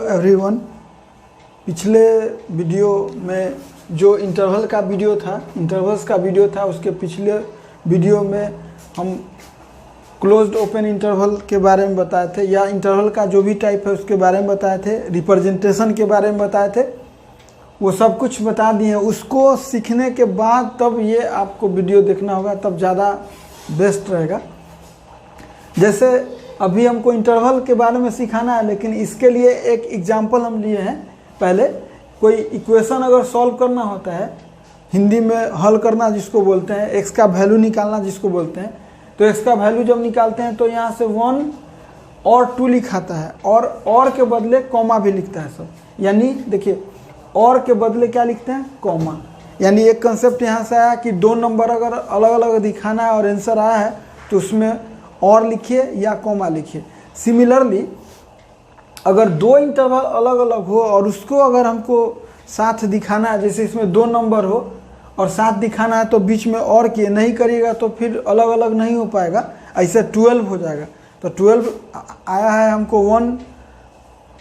Everyone, पिछले video में जो इंटरवल का वीडियो था, इंटरवल्स का वीडियो था, उसके पिछले वीडियो में हम क्लोज्ड ओपन इंटरवल के बारे में बताए थे, या इंटरवल का जो भी टाइप है उसके बारे में बताए थे, रिप्रेजेंटेशन के बारे में बताए थे, वो सब कुछ बता दिए। उसको सीखने के बाद तब ये आपको वीडियो देखना होगा, तब ज़्यादा बेस्ट रहेगा। जैसे अभी हमको इंटरवल के बारे में सिखाना है, लेकिन इसके लिए एक एग्जांपल हम लिए हैं। पहले कोई इक्वेशन अगर सॉल्व करना होता है, हिंदी में हल करना जिसको बोलते हैं, एक्स का वैल्यू निकालना जिसको बोलते हैं, तो एक्स का वैल्यू जब निकालते हैं तो यहाँ से 1 और 2 लिखाता है, और के बदले कॉमा भी लिखता है सब। यानी देखिए, और के बदले क्या लिखते हैं? कॉमा। यानी एक कंसेप्ट यहाँ से आया कि दो नंबर अगर अलग अलग दिखाना है और आंसर आया है तो उसमें और लिखिए या कॉमा लिखिए। सिमिलरली अगर दो इंटरवल अलग अलग हो और उसको अगर हमको साथ दिखाना है, जैसे इसमें 2 नंबर हो और साथ दिखाना है, तो बीच में और किए नहीं करिएगा तो फिर अलग अलग नहीं हो पाएगा, ऐसे 12 हो जाएगा। तो 12 आया है हमको 1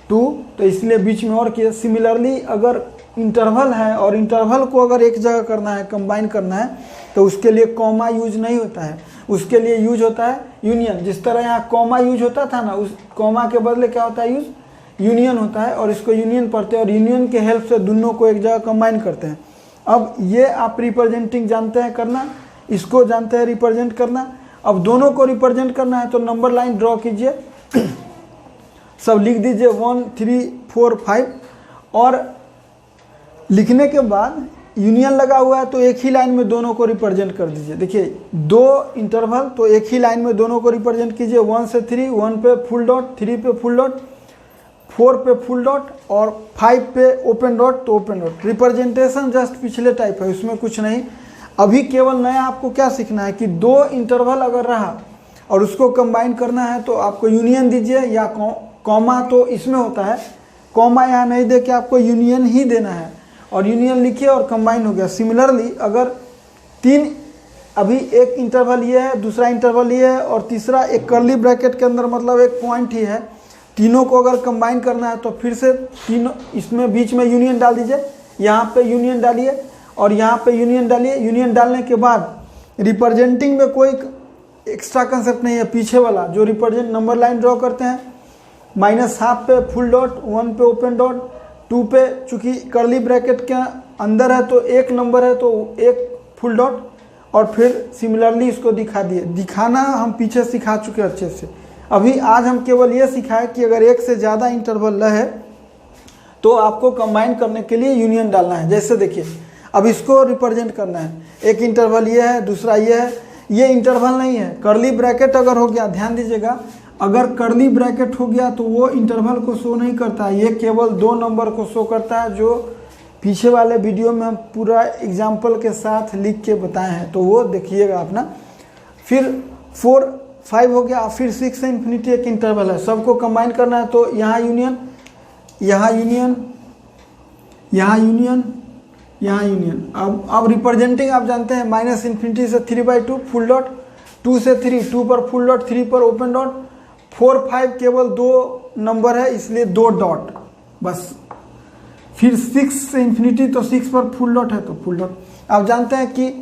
2, तो इसलिए बीच में और किए। सिमिलरली अगर इंटरवल है और इंटरवल को अगर एक जगह करना है, कंबाइन करना है, तो उसके लिए कॉमा यूज नहीं होता है, उसके लिए यूज होता है यूनियन। जिस तरह यहाँ कॉमा यूज होता था ना, उस कॉमा के बदले क्या होता है? यूज यूनियन होता है, और इसको यूनियन पढ़ते हैं और यूनियन के हेल्प से दोनों को एक जगह कंबाइन करते हैं। अब ये आप रिप्रेजेंटिंग जानते हैं करना, इसको जानते हैं रिप्रेजेंट करना। अब दोनों को रिप्रेजेंट करना है तो नंबर लाइन ड्रॉ कीजिए, सब लिख दीजिए 1 3 4 5, और लिखने के बाद यूनियन लगा हुआ है तो एक ही लाइन में दोनों को रिप्रेजेंट कर दीजिए। देखिए, 2 इंटरवल तो एक ही लाइन में दोनों को रिप्रेजेंट कीजिए। 1 से 3, 1 पे फुल डॉट, 3 पे फुल डॉट, 4 पे फुल डॉट और 5 पे ओपन डॉट, तो ओपन डॉट। रिप्रेजेंटेशन जस्ट पिछले टाइप है, उसमें कुछ नहीं। अभी केवल नया आपको क्या सीखना है कि 2 इंटरवल अगर रहा और उसको कंबाइन करना है तो आपको यूनियन दीजिए या कॉमा, तो इसमें होता है कॉमा यहाँ नहीं दे के आपको यूनियन ही देना है, और यूनियन लिखिए और कंबाइन हो गया। सिमिलरली अगर 3, अभी एक इंटरवल ये है, दूसरा इंटरवल ये है और तीसरा एक कर्ली ब्रैकेट के अंदर, मतलब एक पॉइंट ही है, तीनों को अगर कंबाइन करना है तो फिर से तीनों इसमें बीच में यूनियन डाल दीजिए। यहाँ पे यूनियन डालिए और यहाँ पे यूनियन डालिए। यूनियन डालने के बाद रिप्रेजेंटिंग में कोई एक्स्ट्रा कंसेप्ट नहीं है, पीछे वाला जो रिप्रेजेंट नंबर लाइन ड्रॉ करते हैं, -½ पे फुल डॉट, 1 पे ओपन डॉट, 2 पे चूंकि कर्ली ब्रैकेट के अंदर है तो एक नंबर है तो एक फुल डॉट, और फिर सिमिलरली इसको दिखा दिए। दिखाना हम पीछे सिखा चुके अच्छे से। अभी आज हम केवल ये सिखाए कि अगर एक से ज़्यादा इंटरवल है तो आपको कंबाइन करने के लिए यूनियन डालना है। जैसे देखिए, अब इसको रिप्रेजेंट करना है, एक इंटरवल ये है, दूसरा ये है, ये इंटरवल नहीं है। कर्ली ब्रैकेट अगर हो गया, ध्यान दीजिएगा, अगर कर्ली ब्रैकेट हो गया तो वो इंटरवल को शो नहीं करता है, ये केवल 2 नंबर को शो करता है, जो पीछे वाले वीडियो में हम पूरा एग्जाम्पल के साथ लिख के बताए हैं, तो वो देखिएगा अपना। फिर 4 5 हो गया, फिर 6 से इन्फिनिटी एक इंटरवल है, सबको कंबाइन करना है तो यहाँ यूनियन, यहाँ यूनियन, यहाँ यूनियन, यहाँ यूनियन। अब रिप्रेजेंटिंग आप जानते हैं, -∞ से 3/2 फुल डॉट, 2 से 3, 2 पर फुल डॉट, 3 पर ओपन डॉट, 4 5 केवल 2 नंबर है इसलिए 2 डॉट बस। फिर 6 से इन्फिनिटी तो 6 पर फुल डॉट है तो फुल डॉट। आप जानते हैं कि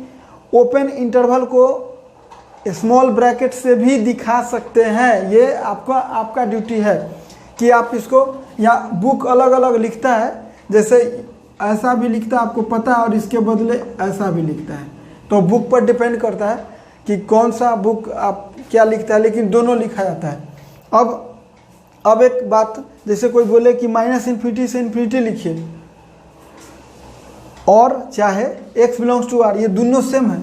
ओपन इंटरवल को स्मॉल ब्रैकेट से भी दिखा सकते हैं। ये आपका ड्यूटी है कि आप इसको, या बुक अलग अलग लिखता है, जैसे ऐसा भी लिखता है आपको पता है, और इसके बदले ऐसा भी लिखता है, तो बुक पर डिपेंड करता है कि कौन सा बुक आप क्या लिखता है, लेकिन दोनों लिखा जाता है। अब एक बात, जैसे कोई बोले कि -∞ से इन्फिनिटी लिखिए, और चाहे x बिलोंग्स टू r, ये दोनों सेम है,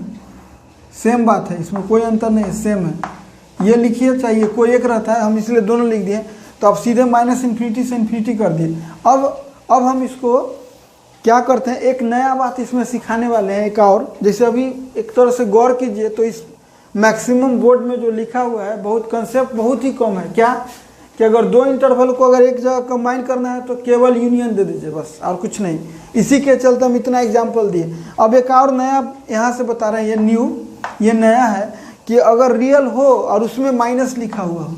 सेम बात है, इसमें कोई अंतर नहीं है, सेम है। ये लिखिए, चाहिए कोई एक रहता है, हम इसलिए दोनों लिख दिए, तो आप सीधे -∞ से इन्फिनिटी कर दिए। अब हम इसको क्या करते हैं, एक नया बात इसमें सिखाने वाले हैं, एक और। जैसे अभी एक तरह से गौर कीजिए तो इस मैक्सिमम बोर्ड में जो लिखा हुआ है, बहुत कंसेप्ट बहुत ही कम है। क्या कि अगर 2 इंटरवल को अगर एक जगह कंबाइन करना है तो केवल यूनियन दे दीजिए बस, और कुछ नहीं। इसी के चलते हम इतना एग्जाम्पल दिए। अब एक और नया यहाँ से बता रहे हैं, ये नया है कि अगर रियल हो और उसमें माइनस लिखा हुआ हो,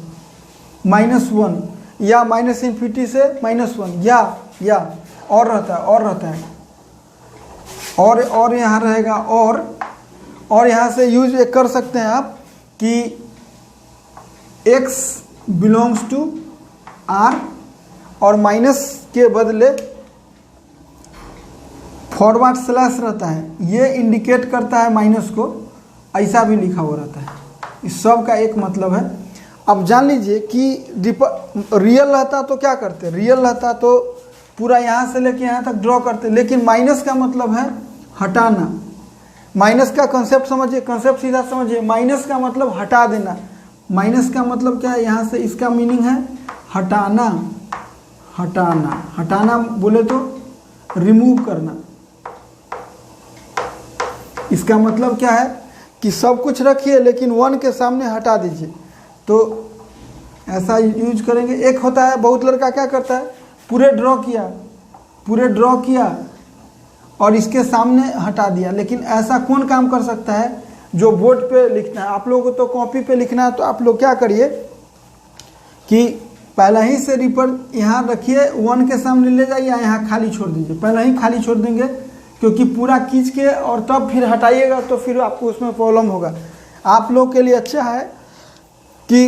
-1, या माइनस इन्फिनिटी से -1 या और रहता है और यहाँ रहेगा और यहाँ से यूज एक कर सकते हैं आप कि x बिलोंग्स टू r और माइनस के बदले फॉरवर्ड स्लैश रहता है, ये इंडिकेट करता है माइनस को, ऐसा भी लिखा हुआ रहता है। इस सब का एक मतलब है। अब जान लीजिए कि रियल रहता तो क्या करते, रियल रहता तो पूरा यहाँ से लेके यहाँ तक ड्रॉ करते, लेकिन माइनस का मतलब है हटाना। माइनस का कंसेप्ट समझिए, कंसेप्ट सीधा समझिए। माइनस का मतलब हटा देना। माइनस का मतलब क्या है, यहाँ से इसका मीनिंग है हटाना। हटाना बोले तो रिमूव करना। इसका मतलब क्या है कि सब कुछ रखिए लेकिन 1 के सामने हटा दीजिए, तो ऐसा यूज करेंगे। एक होता है, बहुत लड़का क्या करता है, पूरे ड्रॉ किया और इसके सामने हटा दिया। लेकिन ऐसा कौन काम कर सकता है जो बोर्ड पे लिखना है। आप लोगों को तो कॉपी पे लिखना है, तो आप लोग क्या करिए कि पहला ही से रिपर यहाँ रखिए, 1 के सामने ले जाइए, यहाँ खाली छोड़ दीजिए। पहला ही खाली छोड़ देंगे, क्योंकि पूरा खींच के और तब फिर हटाइएगा तो फिर आपको उसमें प्रॉब्लम होगा। आप लोग के लिए अच्छा है कि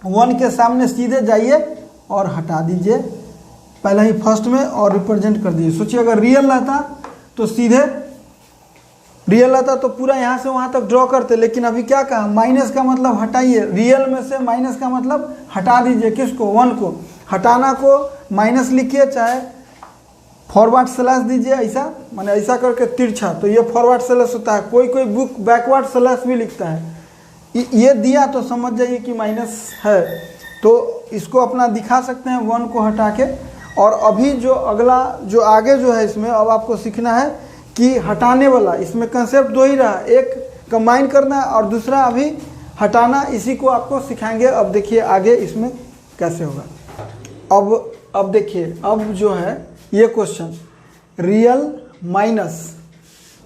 1 के सामने सीधे जाइए और हटा दीजिए पहले ही फर्स्ट में और रिप्रेजेंट कर दीजिए। सोचिए अगर रियल रहता तो सीधे रियल रहता तो पूरा यहाँ से वहाँ तक ड्रॉ करते, लेकिन अभी क्या कहा, माइनस का मतलब हटाइए। रियल में से माइनस का मतलब हटा दीजिए। किसको, 1 को। हटाना को माइनस लिखिए, चाहे फॉरवर्ड स्लैश दीजिए, ऐसा माने ऐसा करके तिरछा, तो ये फॉरवर्ड स्लैश होता है। कोई बुक बैकवर्ड स्लैश भी लिखता है। ये दिया तो समझ जाइए कि माइनस है, तो इसको अपना दिखा सकते हैं 1 को हटा के। और अभी जो अगला जो आगे जो है इसमें अब आपको सीखना है कि हटाने वाला, इसमें कंसेप्ट 2 ही रहा, एक कंबाइन करना और दूसरा अभी हटाना। इसी को आपको सिखाएंगे। अब देखिए आगे इसमें कैसे होगा। अब देखिए, अब जो है ये क्वेश्चन रियल माइनस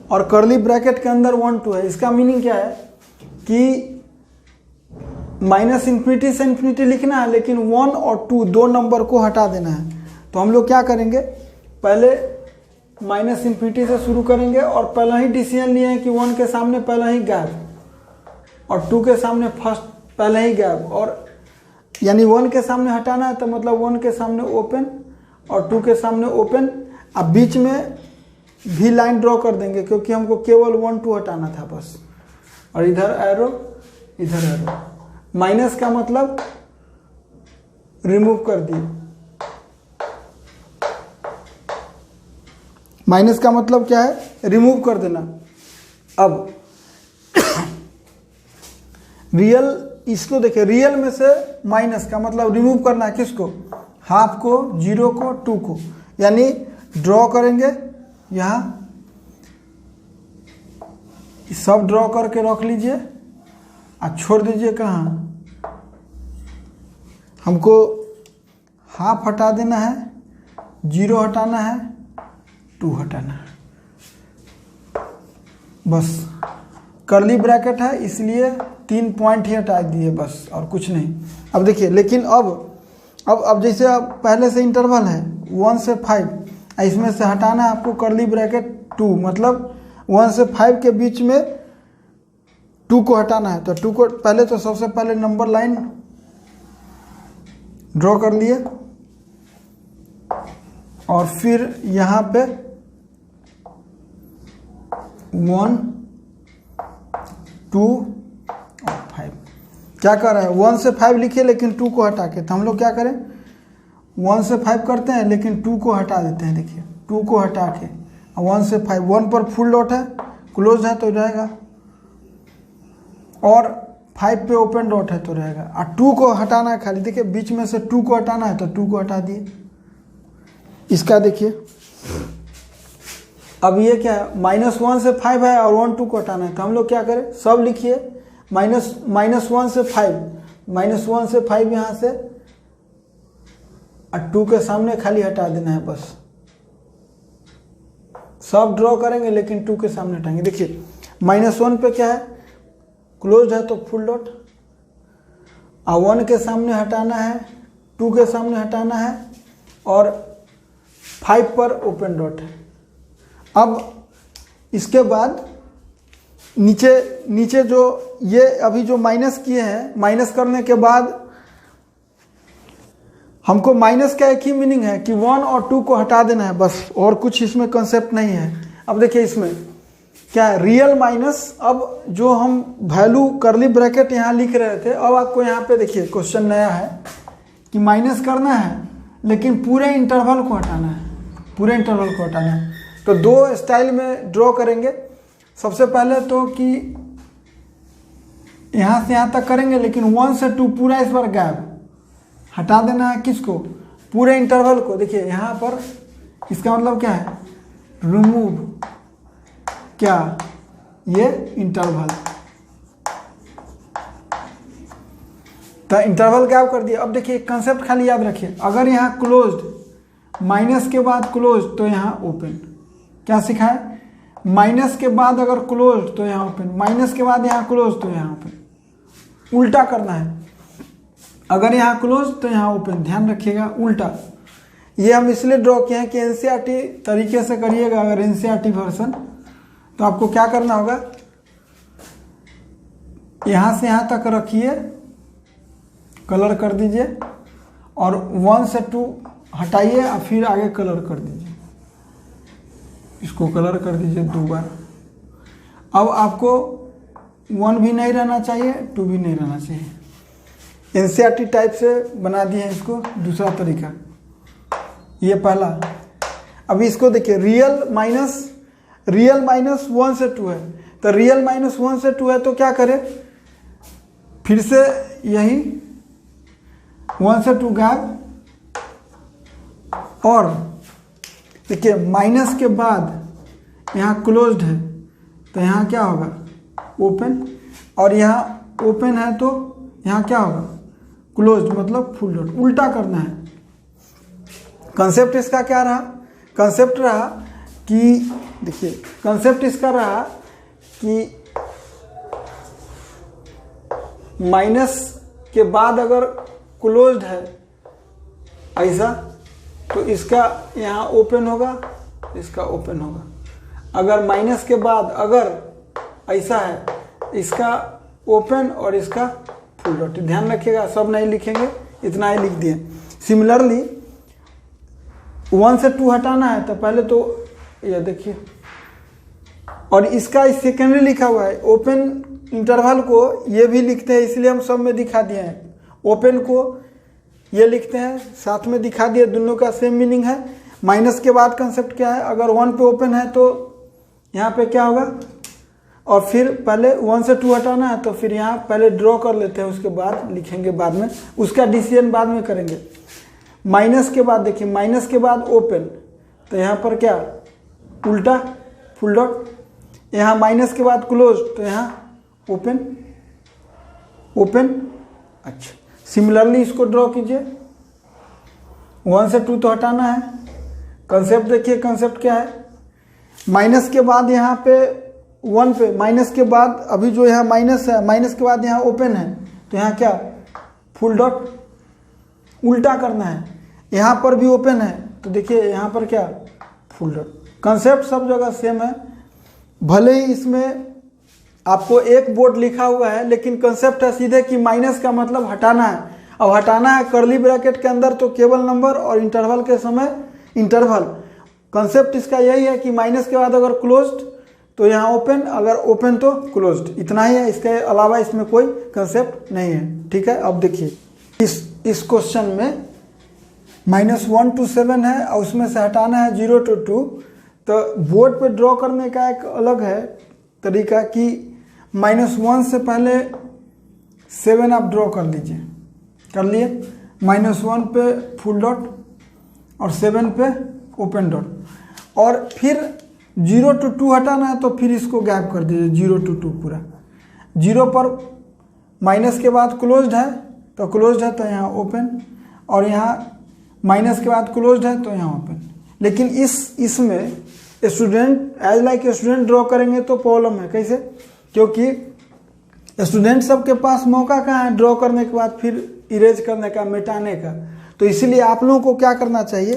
और कर्ली ब्रैकेट के अंदर 1 2 है। इसका मीनिंग क्या है कि माइनस इन्फिनिटी से इन्फिनिटी लिखना है, लेकिन 1 और 2 दो नंबर को हटा देना है। तो हम लोग क्या करेंगे, पहले माइनस इन्फिनिटी से शुरू करेंगे और पहला ही डिसीजन लिए हैं कि 1 के सामने पहला ही गैप और 2 के सामने फर्स्ट पहला ही गैप, और यानी 1 के सामने हटाना है तो मतलब 1 के सामने ओपन और 2 के सामने ओपन। अब बीच में भी लाइन ड्रॉ कर देंगे, क्योंकि हमको केवल 1 2 हटाना था बस। और इधर एरो, इधर एरो। माइनस का मतलब रिमूव कर दिए। माइनस का मतलब क्या है, रिमूव कर देना। अब रियल, इसको देखिए, रियल में से माइनस का मतलब रिमूव करना है। किसको, हाफ को, 0 को, 2 को। यानी ड्रॉ करेंगे, यहाँ सब ड्रॉ करके रख लीजिए और छोड़ दीजिए कहाँ, हमको हाफ हटा देना है, 0 हटाना है, 2 हटाना है, बस। कर्ली ब्रैकेट है इसलिए 3 पॉइंट ही हटा दिए बस, और कुछ नहीं। अब देखिए, लेकिन अब जैसे अब पहले से इंटरवल है 1 से 5, इसमें से हटाना है आपको कर्ली ब्रैकेट 2, मतलब 1 से 5 के बीच में 2 को हटाना है। तो 2 को पहले तो सबसे पहले नंबर लाइन ड्रॉ कर लिए और फिर यहाँ पे 1 2 और 5। क्या कर रहा है, 1 से 5 लिखिए लेकिन 2 को हटा के। तो हम लोग क्या करें, 1 से 5 करते हैं लेकिन 2 को हटा देते हैं। देखिए 2 को हटा के 1 से 5, 1 पर फुल डॉट है, क्लोज है तो रहेगा, और 5 पे ओपन डॉट है तो रहेगा। और 2 को हटाना है खाली, देखिए बीच में से 2 को हटाना है तो 2 को हटा दिए। इसका देखिए, अब ये क्या है, -1 से 5 है और 1 2 को हटाना है। तो हम लोग क्या करें, सब लिखिए, -1 से 5, -1 से 5 यहाँ से, और 2 के सामने खाली हटा देना है बस। सब ड्रॉ करेंगे लेकिन 2 के सामने हटाएंगे। देखिए -1 पे क्या है, क्लोज है तो फुल डॉट, और 1 के सामने हटाना है 2 के सामने हटाना है और 5 पर ओपन डॉट है। अब इसके बाद नीचे जो ये अभी जो माइनस किए हैं, माइनस करने के बाद हमको माइनस का एक ही मीनिंग है कि 1 और 2 को हटा देना है बस, और कुछ इसमें कंसेप्ट नहीं है। अब देखिए इसमें क्या है, रियल माइनस। अब जो हम वैल्यू करली ब्रैकेट यहाँ लिख रहे थे, अब आपको यहाँ पे देखिए क्वेश्चन नया है कि माइनस करना है लेकिन पूरे इंटरवल को हटाना है, पूरे इंटरवल को हटाना है। तो 2 स्टाइल में ड्रॉ करेंगे। सबसे पहले तो कि यहाँ से यहाँ तक करेंगे, लेकिन 1 से 2 पूरा इस बार गैप हटा देना है। किसको? पूरे इंटरवल को। देखिए यहाँ पर इसका मतलब क्या है, रिमूव क्या, ये इंटरवल। तो इंटरवल गैप कर दिया। अब देखिए कंसेप्ट खाली याद रखिए, अगर यहाँ क्लोज्ड माइनस के बाद क्लोज्ड तो यहाँ ओपन। क्या सीखा है? माइनस के बाद अगर क्लोज्ड तो यहाँ ओपन, माइनस के बाद यहाँ क्लोज तो यहाँ ओपन। उल्टा करना है, अगर यहाँ क्लोज तो यहाँ ओपन। ध्यान रखिएगा उल्टा। ये हम इसलिए ड्रॉ किए हैं कि एनसीईआरटी तरीके से करिएगा। अगर एनसीईआरटी वर्जन तो आपको क्या करना होगा, यहाँ से यहाँ तक रखिए, कलर कर दीजिए और 1 से 2 हटाइए और फिर आगे कलर कर दीजिए। इसको कलर कर दीजिए 2 बार। अब आपको 1 भी नहीं रहना चाहिए, 2 भी नहीं रहना चाहिए। एनसीईआरटी टाइप से बना दिए हैं इसको। दूसरा तरीका ये पहला। अभी इसको देखिए, रियल माइनस 1 से 2 है, तो रियल माइनस 1 से 2 है तो क्या करें, फिर से यही 1 से 2 गैप, और देखिए माइनस के बाद यहाँ क्लोज्ड है तो यहाँ क्या होगा, ओपन। और यहाँ ओपन है तो यहाँ क्या होगा, क्लोज्ड, मतलब फुल डॉट। उल्टा करना है। कंसेप्ट इसका क्या रहा, कंसेप्ट रहा कि देखिए कंसेप्ट इसका रहा कि माइनस के बाद अगर क्लोज्ड है ऐसा तो इसका यहाँ ओपन होगा, इसका ओपन होगा। अगर माइनस के बाद अगर ऐसा है, इसका ओपन और इसका फुल डॉट। ध्यान रखिएगा, सब नहीं लिखेंगे, इतना ही लिख दिए। सिमिलरली 1 से 2 हटाना है तो पहले तो ये देखिए, और इसका सेकेंडरी लिखा हुआ है। ओपन इंटरवल को ये भी लिखते हैं, इसलिए हम सब में दिखा दिए हैं। ओपन को ये लिखते हैं, साथ में दिखा दिए, दोनों का सेम मीनिंग है। माइनस के बाद कंसेप्ट क्या है, अगर 1 पे ओपन है तो यहाँ पे क्या होगा, और फिर पहले 1 से 2 हटाना है तो फिर यहाँ पहले ड्रॉ कर लेते हैं, उसके बाद लिखेंगे बाद में, उसका डिसीजन बाद में करेंगे। माइनस के बाद देखिए, माइनस के बाद ओपन तो यहाँ पर क्या, उल्टा फुल डॉट। यहाँ माइनस के बाद क्लोज तो यहाँ ओपन ओपन। अच्छा, सिमिलरली इसको ड्रॉ कीजिए। 1 से 2 तो हटाना है। कंसेप्ट देखिए, कंसेप्ट क्या है, माइनस के बाद यहाँ पे 1 पे, माइनस के बाद अभी जो यहाँ माइनस है, माइनस के बाद यहाँ ओपन है तो यहाँ क्या, फुल डॉट। उल्टा करना है, यहाँ पर भी ओपन है तो देखिए यहाँ पर क्या, फुल डॉट। कंसेप्ट सब जगह सेम है, भले ही इसमें आपको एक बोर्ड लिखा हुआ है, लेकिन कंसेप्ट है सीधे कि माइनस का मतलब हटाना है। अब हटाना है कर्ली ब्रैकेट के अंदर तो केवल नंबर, और इंटरवल के समय इंटरवल। कंसेप्ट इसका यही है कि माइनस के बाद अगर क्लोज्ड तो यहाँ ओपन, अगर ओपन तो क्लोज्ड। इतना ही है, इसके अलावा इसमें कोई कंसेप्ट नहीं है। ठीक है, अब देखिए इस क्वेश्चन में -1 to 7 है और उसमें से हटाना है 0 to 2। तो बोर्ड पे ड्रॉ करने का एक अलग है तरीका कि -1 से पहले 7 आप ड्रॉ कर लीजिए। कर लिए, -1 पे फुल डॉट और 7 पे ओपन डॉट, और फिर 0 to 2 हटाना है तो फिर इसको गैप कर दीजिए 0 to 2 पूरा। 0 पर माइनस के बाद क्लोज्ड है तो क्लोज्ड है तो यहाँ ओपन, और यहाँ माइनस के बाद क्लोज्ड है तो यहाँ ओपन। लेकिन इसमें student as like student draw करेंगे तो प्रॉब्लम है। कैसे? क्योंकि स्टूडेंट सबके पास मौका कहाँ है ड्रॉ करने के बाद फिर इरेज करने का, मिटाने का। तो इसीलिए आप लोगों को क्या करना चाहिए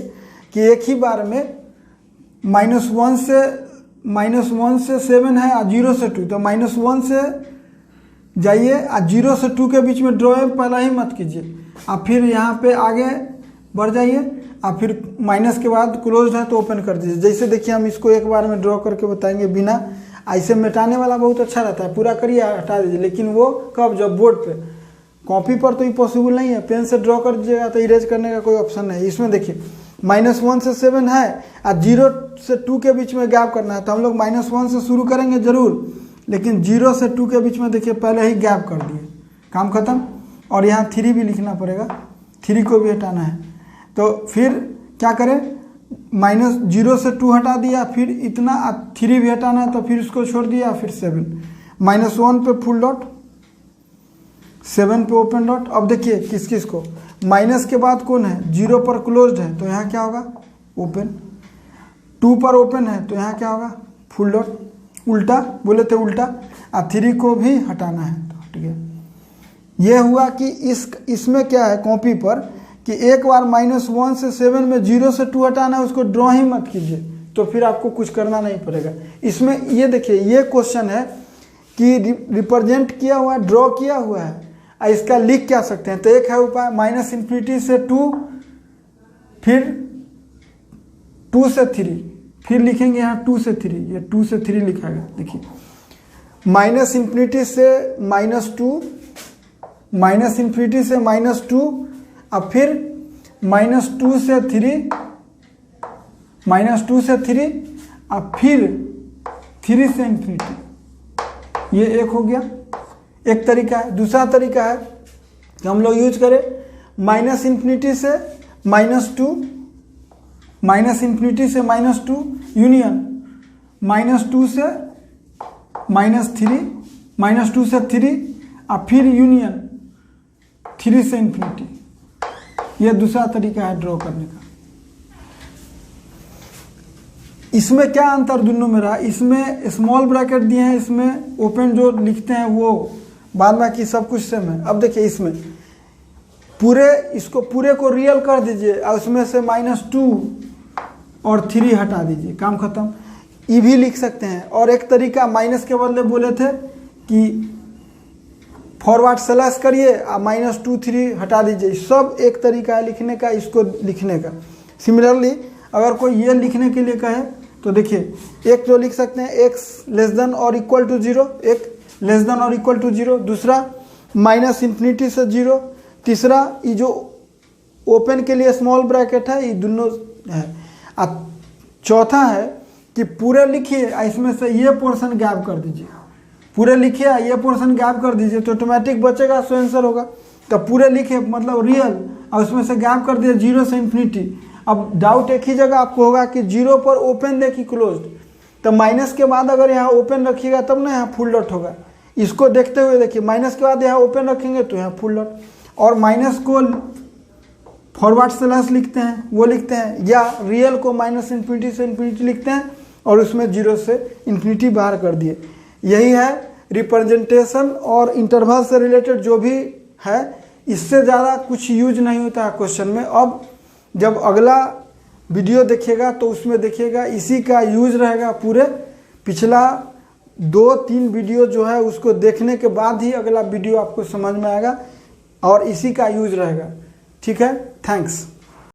कि एक ही बार में -1 से 7 है और 0 से 2, तो -1 से जाइए और 0 से 2 के बीच में ड्रॉ पहला ही मत कीजिए, आप फिर यहाँ पे आगे बढ़ जाइए और फिर माइनस के बाद क्लोज है तो ओपन कर दीजिए। जैसे देखिए हम इसको एक बार में ड्रॉ करके बताएंगे, बिना ऐसे मिटाने वाला बहुत अच्छा रहता है, पूरा करिए हटा दीजिए, लेकिन वो कब, जब बोर्ड पे, कॉपी पर तो ये पॉसिबल नहीं है, पेन से ड्रॉ कर दीजिएगा तो इरेज करने का कोई ऑप्शन नहीं। इसमें देखिए -1 से 7 है और 0 से 2 के बीच में गैप करना है, तो हम लोग -1 से शुरू करेंगे जरूर, लेकिन 0 से 2 के बीच में देखिए पहले ही गैप कर दिए, काम खत्म। और यहाँ 3 भी लिखना पड़ेगा, 3 को भी हटाना है। तो फिर क्या करें, -0 से 2 हटा दिया, फिर इतना 3 भी हटाना है तो फिर उसको छोड़ दिया, फिर 7, -1 पे फुल डॉट, 7 पे ओपन डॉट। अब देखिए किस किस को, माइनस के बाद कौन है, 0 पर क्लोज्ड है तो यहाँ क्या होगा, ओपन, 2 पर ओपन है तो यहाँ क्या होगा, फुल डॉट, उल्टा बोले थे उल्टा, और 3 को भी हटाना है तो हट गया। ये हुआ कि इसमें क्या है कॉपी पर कि एक बार -1 से 7 में 0 से 2 हटाना है, उसको ड्रॉ ही मत कीजिए, तो फिर आपको कुछ करना नहीं पड़ेगा। इसमें ये देखिए ये क्वेश्चन है कि रिप्रेजेंट किया हुआ है, ड्रॉ किया हुआ है, इसका लिख क्या सकते हैं, तो एक है उपाय -∞ से 2, फिर 2 से 3, फिर लिखेंगे यहाँ 2 से 3, ये 2 से 3 लिखा गया, देखिए -∞ से -2, -∞ से -2, अब फिर -2 से 3, -2 से 3, अब फिर 3 से ∞, ये एक हो गया, एक तरीका है। दूसरा तरीका है कि हम लोग यूज करें -∞ से -2, -∞ से -2 यूनियन, -2 से -3, -2 से 3, और फिर यूनियन 3 से ∞, यह दूसरा तरीका है ड्रॉ करने का। इसमें क्या अंतर दोनों में रहा, इसमें स्मॉल ब्रैकेट दिए हैं, इसमें ओपन जो लिखते हैं वो बाद में कि सब कुछ सेम है। अब देखिए इसमें पूरे को रियल कर दीजिए और उसमें से -2 और 3 हटा दीजिए, काम खत्म। ये भी लिख सकते हैं। और एक तरीका माइनस के बदले बोले थे कि फॉरवर्ड स्लैश करिए और -2 3 हटा दीजिए, सब एक तरीका है लिखने का, इसको लिखने का। सिमिलरली अगर कोई ये लिखने के लिए कहे तो देखिए एक जो लिख सकते हैं x < और = 0, एक < और = 0, दूसरा -∞ से 0, तीसरा ये जो ओपन के लिए स्मॉल ब्रैकेट है, ये दोनों है। अब चौथा है कि पूरे लिखिए, इसमें से ये पोर्शन गैप कर दीजिए, पूरे लिखिए ये पोर्शन गैप कर दीजिए तो ऑटोमेटिक बचेगा, सो आंसर होगा। तो पूरे लिखे मतलब रियल और उसमें से गैप कर दिए 0 से ∞। अब डाउट एक ही जगह आपको होगा कि 0 पर ओपन दे कि क्लोज्ड, तो माइनस के बाद अगर यहाँ ओपन रखिएगा तब ना यहाँ फुल डॉट होगा। इसको देखते हुए देखिए माइनस के बाद यहाँ ओपन रखेंगे तो यहाँ फुल डॉट, और माइनस को फॉरवर्ड स्लैश लिखते हैं वो लिखते हैं, या रियल को -∞ से ∞ लिखते हैं और उसमें 0 से ∞ बाहर कर दिए। यही है रिप्रेजेंटेशन और इंटरवल से रिलेटेड जो भी है, इससे ज़्यादा कुछ यूज नहीं होता है क्वेश्चन में। अब जब अगला वीडियो देखिएगा तो उसमें देखिएगा इसी का यूज रहेगा पूरे। पिछला 2-3 वीडियो जो है उसको देखने के बाद ही अगला वीडियो आपको समझ में आएगा और इसी का यूज रहेगा। ठीक है, थैंक्स।